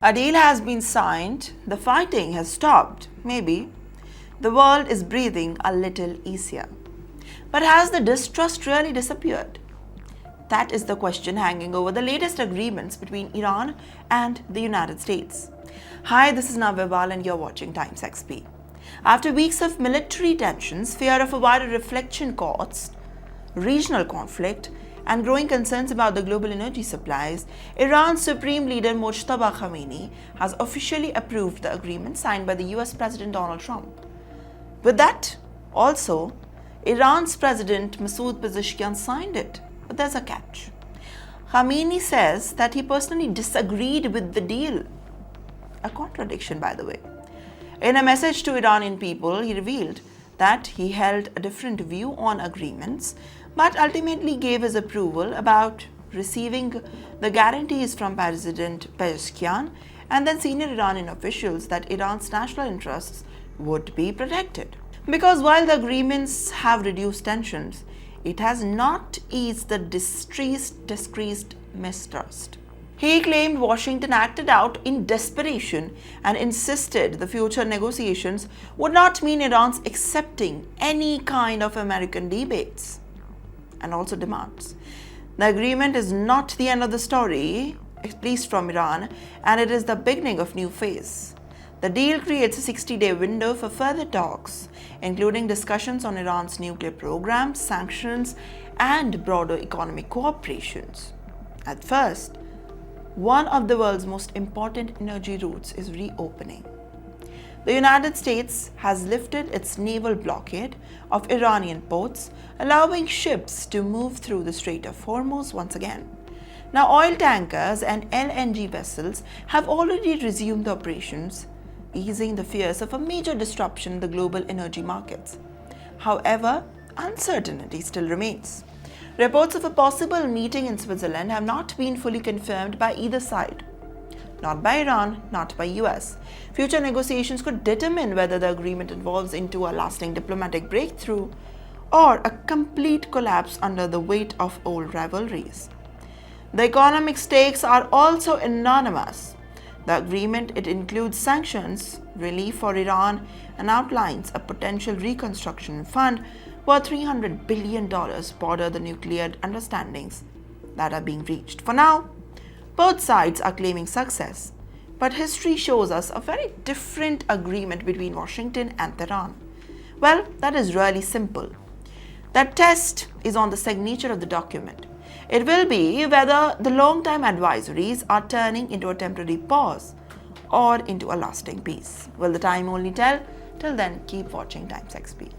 A deal has been signed, the fighting has stopped, maybe. The world is breathing a little easier. But has the distrust really disappeared? That is the question hanging over the latest agreements between Iran and the United States. Hi, this is Navya and you're watching TimesXP. After weeks of military tensions, fear of a wider reflection caused regional conflict, and growing concerns about the global energy supplies, Iran's Supreme Leader Mojtaba Khamenei has officially approved the agreement signed by the U.S President Donald Trump. With that, also, Iran's President Masoud Pezeshkian signed it. But there's a catch. Khamenei says that he personally disagreed with the deal. A contradiction, by the way. In a message to Iranian people, he revealed that he held a different view on agreements, but ultimately gave his approval about receiving the guarantees from President Pezeshkian and then senior Iranian officials that Iran's national interests would be protected. Because while the agreements have reduced tensions, it has not eased the decreased mistrust. He claimed Washington acted out in desperation and insisted the future negotiations would not mean Iran's accepting any kind of American debates and also demands. The agreement is not the end of the story, at least from Iran, and it is the beginning of a new phase. The deal creates a 60-day window for further talks, including discussions on Iran's nuclear program, sanctions, and broader economic cooperations. At first, one of the world's most important energy routes is reopening. The United States has lifted its naval blockade of Iranian ports, allowing ships to move through the Strait of Hormuz once again. Now, oil tankers and LNG vessels have already resumed operations, easing the fears of a major disruption in the global energy markets. However, uncertainty still remains. Reports of a possible meeting in Switzerland have not been fully confirmed by either side. Not by Iran, not by US. Future negotiations could determine whether the agreement evolves into a lasting diplomatic breakthrough or a complete collapse under the weight of old rivalries. The economic stakes are also enormous. The agreement, it includes sanctions, relief for Iran, and outlines a potential reconstruction fund worth $300 billion border the nuclear understandings that are being reached. For now, both sides are claiming success, but history shows us a very different agreement between Washington and Tehran. Well, that is really simple. The test is on the signature of the document. It will be whether the long-time advisories are turning into a temporary pause or into a lasting peace. Will the time only tell? Till then, keep watching TimesXP.